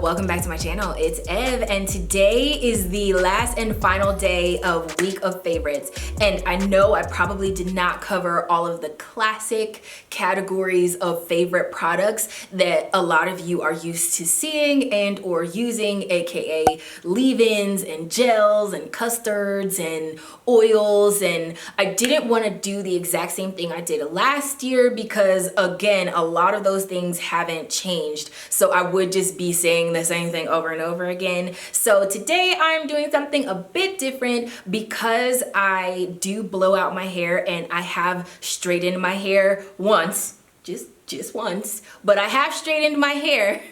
welcome back to my channel. It's Ev, and today is the last and final day of week of favorites. And I know I probably did not cover all of the classic categories of favorite products that a lot of you are used to seeing and or using, aka leave-ins and gels and custards and oils. And I didn't want to do the exact same thing I did last year because, again, a lot of those things haven't changed. So I would just be saying the same thing over and over again. So today I'm doing something a bit different because I do blow out my hair and I have straightened my hair once, just once, but I have straightened my hair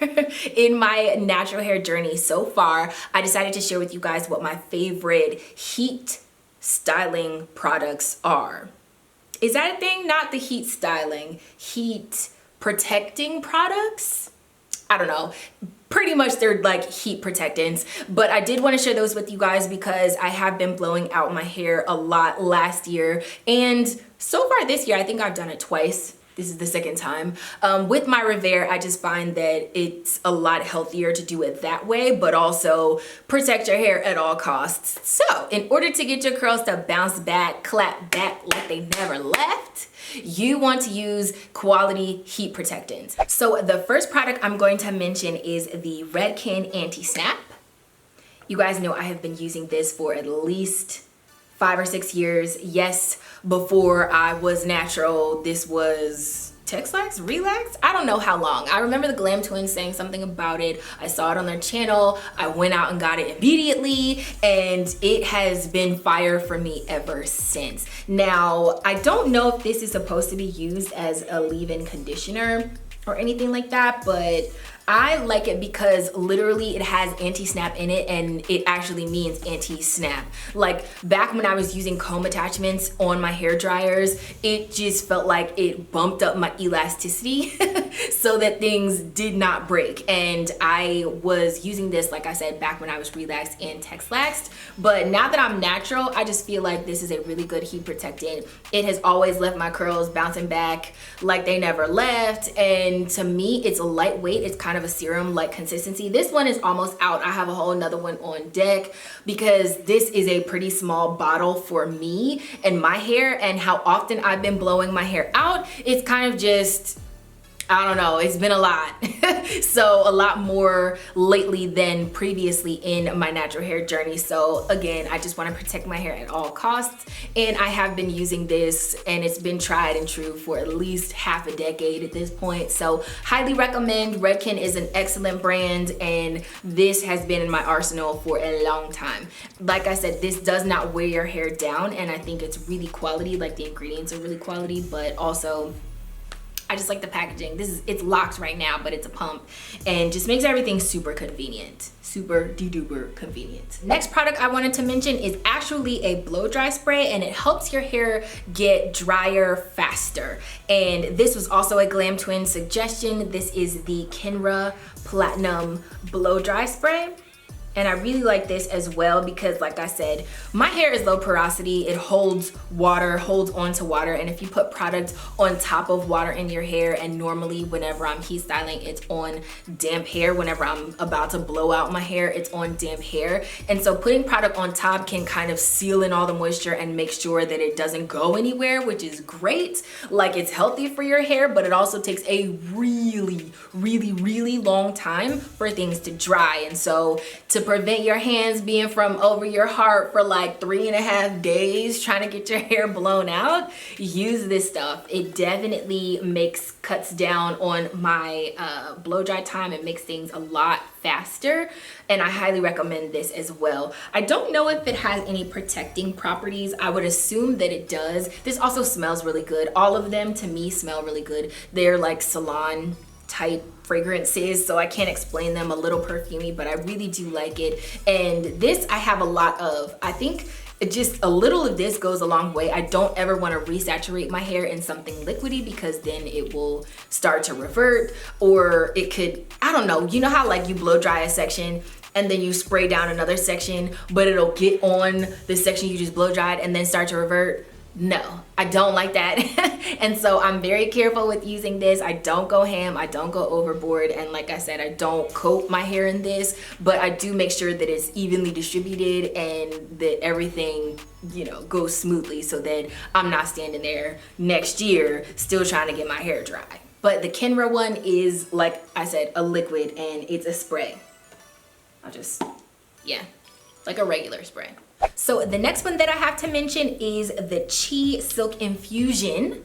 in my natural hair journey so far. I decided to share with you guys what my favorite heat styling products are. Is that a thing? Not the heat styling, heat protecting products? I don't know. Pretty much they're like heat protectants, but I did want to share those with you guys because I have been blowing out my hair a lot last year, and so far this year I think I've done it twice. This is the second time. With my Revere, I just find that it's a lot healthier to do it that way, but also protect your hair at all costs. So in order to get your curls to bounce back, clap back like they never left, you want to use quality heat protectants. So the first product I'm going to mention is the Redken AntiSnap. You guys know I have been using this for at least 5 or 6 years. Yes, before I was natural, this was Texlax, Relax? I don't know how long. I remember the Glam Twins saying something about it. I saw it on their channel. I went out and got it immediately, and it has been fire for me ever since. Now, I don't know if this is supposed to be used as a leave-in conditioner or anything like that, but I like it because literally it has anti-snap in it, and it actually means anti-snap. Like back when I was using comb attachments on my hair dryers, it just felt like it bumped up my elasticity so that things did not break. And I was using this, like I said, back when I was relaxed and Texlaxed. But now that I'm natural, I just feel like this is a really good heat protectant. It has always left my curls bouncing back like they never left. And to me, it's lightweight. It's kind of a serum like consistency. This one is almost out. I have a whole another one on deck because this is a pretty small bottle for me and my hair, and how often I've been blowing my hair out. It's kind of just, I don't know, it's been a lot. So a lot more lately than previously in my natural hair journey. So again, I just want to protect my hair at all costs, and I have been using this and it's been tried and true for at least half a decade at this point. So highly recommend. Redken is an excellent brand, and this has been in my arsenal for a long time. Like I said, this does not wear your hair down, and I think it's really quality. Like the ingredients are really quality, but also I just like the packaging. It's locked right now, but it's a pump, and just makes everything super convenient. Super de-duper convenient. Next product I wanted to mention is actually a blow dry spray, and it helps your hair get drier faster. And this was also a Glam Twin suggestion. This is the Kenra Platinum blow dry spray. And I really like this as well because, like I said, my hair is low porosity. It holds water, holds onto water. And if you put product on top of water in your hair, and normally whenever I'm heat styling, it's on damp hair. Whenever I'm about to blow out my hair, it's on damp hair. And so putting product on top can kind of seal in all the moisture and make sure that it doesn't go anywhere, which is great. Like, it's healthy for your hair, but it also takes a really long time for things to dry. And so to prevent your hands being from over your heart for like 3.5 days trying to get your hair blown out, use this stuff. It definitely cuts down on my blow dry time and makes things a lot faster, and I highly recommend this as well. I don't know if it has any protecting properties. I would assume that it does. This also smells really good. All of them to me smell really good. They're like salon type fragrances, so I can't explain them. A little perfumey, but I really do like it. And this I have a lot of. I think just a little of this goes a long way. I don't ever want to resaturate my hair in something liquidy because then it will start to revert, or it could, I don't know, you know how like you blow dry a section and then you spray down another section, but it'll get on the section you just blow dried and then start to revert. No, I don't like that. And so I'm very careful with using this. I don't go ham, I don't go overboard, and like I said, I don't coat my hair in this, but I do make sure that it's evenly distributed and that everything, you know, goes smoothly so that I'm not standing there next year still trying to get my hair dry. But the Kenra one is, like I said, a liquid, and it's a spray. I'll just, yeah, like a regular spray. So the next one that I have to mention is the Chi Silk Infusion.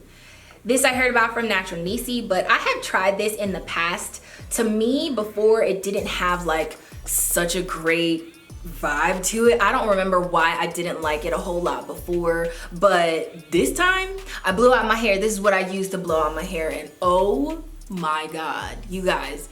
This I heard about from Natural Nisi, but I have tried this in the past. To me, before, it didn't have like such a great vibe to it. I don't remember why I didn't like it a whole lot before, but this time I blew out my hair. This is what I used to blow out my hair, and oh my God, you guys.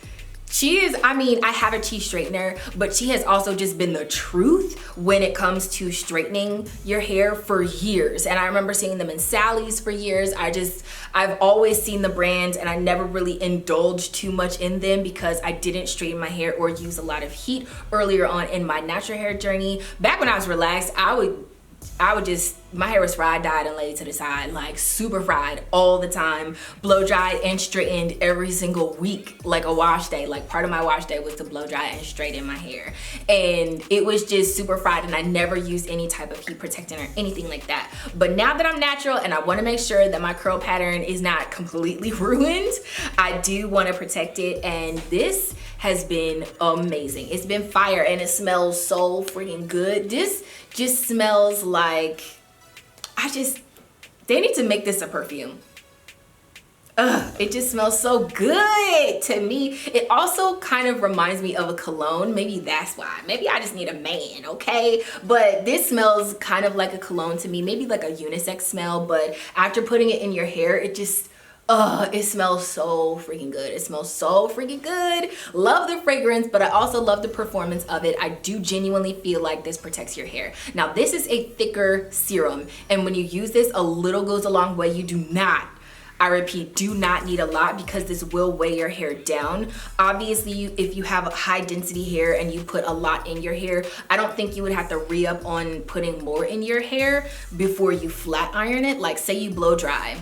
She is, I mean, I have a Chi straightener, but she has also just been the truth when it comes to straightening your hair for years. And I remember seeing them in Sally's for years. I've always seen the brand, and I never really indulged too much in them because I didn't straighten my hair or use a lot of heat earlier on in my natural hair journey. Back when I was relaxed, I would just, my hair was fried, dyed, and laid to the side, like super fried all the time, blow dried and straightened every single week, like a wash day. Like part of my wash day was to blow dry and straighten my hair. And it was just super fried, and I never used any type of heat protectant or anything like that. But now that I'm natural and I wanna make sure that my curl pattern is not completely ruined, I do wanna protect it, and this has been amazing. It's been fire, and it smells so freaking good. This just smells like, they need to make this a perfume. Ugh, it just smells so good to me. It also kind of reminds me of a cologne. Maybe that's why. Maybe I just need a man, okay? But this smells kind of like a cologne to me, maybe like a unisex smell, but after putting it in your hair, it just, it smells so freaking good. It smells so freaking good. Love the fragrance, but I also love the performance of it. I do genuinely feel like this protects your hair. Now, this is a thicker serum, and when you use this, a little goes a long way. You do not, I repeat, do not need a lot because this will weigh your hair down. Obviously, if you have a high density hair and you put a lot in your hair, I don't think you would have to re-up on putting more in your hair before you flat iron it. Like say you blow dry.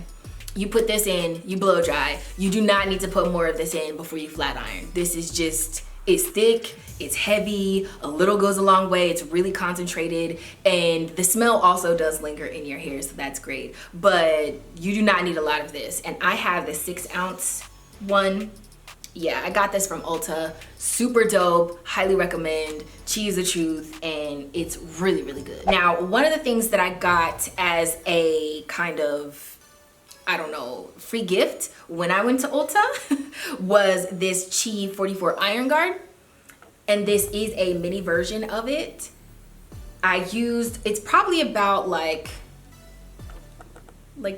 You put this in, you blow dry. You do not need to put more of this in before you flat iron. This is just, it's thick, it's heavy, a little goes a long way, it's really concentrated, and the smell also does linger in your hair, so that's great. But you do not need a lot of this. And I have the 6-ounce one. Yeah, I got this from Ulta. Super dope, highly recommend. Chi is the truth, and it's really, really good. Now, one of the things that I got as a kind of, I don't know, free gift when I went to Ulta was this Chi 44 Iron Guard. And this is a mini version of it. I used, it's probably about like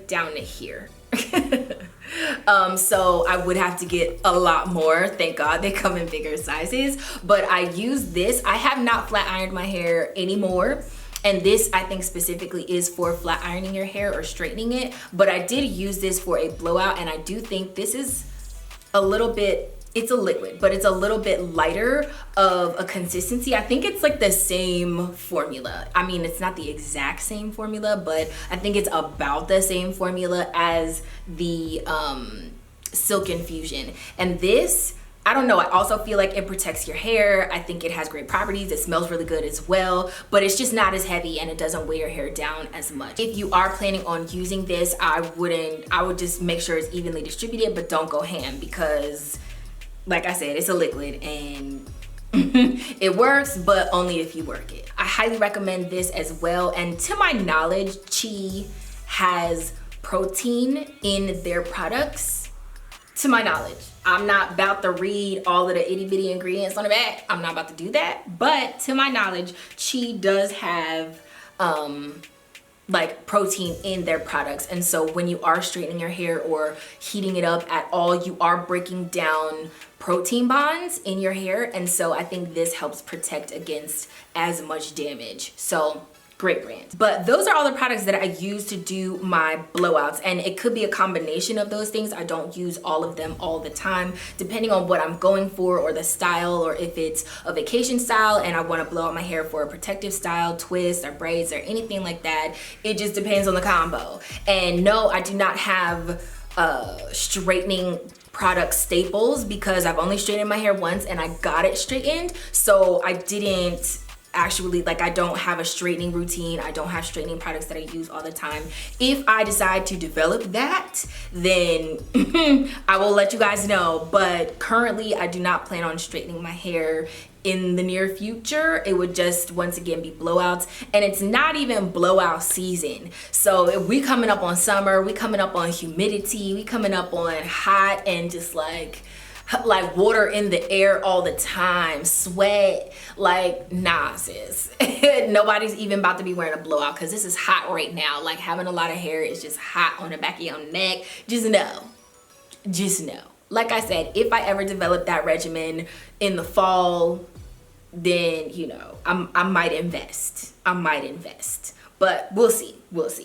down to here. So I would have to get a lot more. Thank God they come in bigger sizes. But I use this. I have not flat ironed my hair anymore. And this, I think, specifically is for flat ironing your hair or straightening it. But I did use this for a blowout, and I do think this is a little bit, it's a liquid, but it's a little bit lighter of a consistency. I think it's like the same formula. I mean, it's not the exact same formula, but I think it's about the same formula as the Silk Infusion. And this, I don't know, I also feel like it protects your hair. I think it has great properties. It smells really good as well, but it's just not as heavy and it doesn't weigh your hair down as much. If you are planning on using this, I would just make sure it's evenly distributed, but don't go ham because, like I said, it's a liquid and it works, but only if you work it. I highly recommend this as well. And to my knowledge, Chi has protein in their products. To my knowledge, I'm not about to read all of the itty bitty ingredients on the back. I'm not about to do that. But to my knowledge, Chi does have like protein in their products. And so when you are straightening your hair or heating it up at all, you are breaking down protein bonds in your hair. And so I think this helps protect against as much damage. So Great brand. But those are all the products that I use to do my blowouts, and it could be a combination of those things. I don't use all of them all the time, depending on what I'm going for or the style, or if it's a vacation style and I want to blow out my hair for a protective style, twist or braids or anything like that. It just depends on the combo. And no, I do not have straightening product staples because I've only straightened my hair once and I got it straightened. So I didn't actually, like, I don't have a straightening routine. I don't have straightening products that I use all the time. If I decide to develop that, then I will let you guys know. But currently I do not plan on straightening my hair in the near future. It would just once again be blowouts, and it's not even blowout season. So if we coming up on summer, we coming up on humidity, we coming up on hot and just like water in the air all the time, sweat, like, nah sis. Nobody's even about to be wearing a blowout because this is hot right now. Like, having a lot of hair is just hot on the back of your neck. Just know. Like I said, if I ever develop that regimen in the fall, then, you know, I might invest. But we'll see.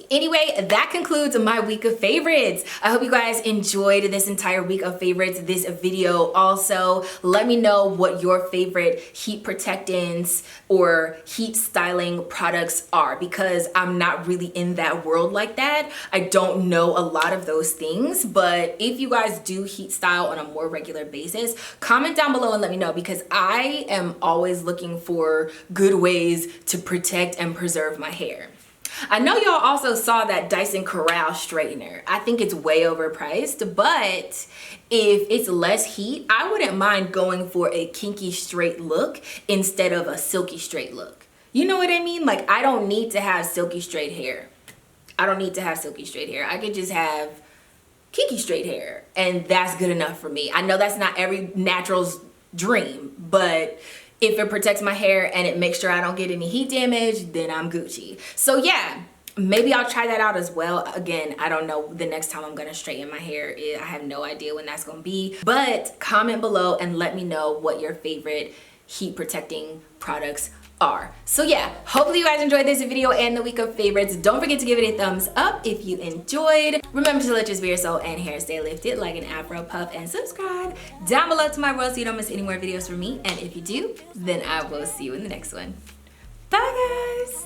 Anyway, that concludes my week of favorites. I hope you guys enjoyed this entire week of favorites, this video also. Let me know what your favorite heat protectants or heat styling products are, because I'm not really in that world like that. I don't know a lot of those things, but if you guys do heat style on a more regular basis, comment down below and let me know, because I am always looking for good ways to protect and preserve my hair. I know y'all also saw that Dyson Corral straightener. I think it's way overpriced, but if it's less heat, I wouldn't mind going for a kinky straight look instead of a silky straight look. You know what I mean? Like, I don't need to have silky straight hair. I could just have kinky straight hair, and that's good enough for me. I know that's not every natural's dream, but if it protects my hair and it makes sure I don't get any heat damage, then I'm Gucci. So yeah, maybe I'll try that out as well. Again, I don't know the next time I'm gonna straighten my hair. I have no idea when that's gonna be. But comment below and let me know what your favorite heat protecting products are. So yeah, hopefully you guys enjoyed this video and the week of favorites. Don't forget to give it a thumbs up if you enjoyed. Remember to let your spirit, soul, and hair stay lifted like an afro puff, and subscribe down below to my world so you don't miss any more videos from me. And if you do, then I will see you in the next one. Bye guys.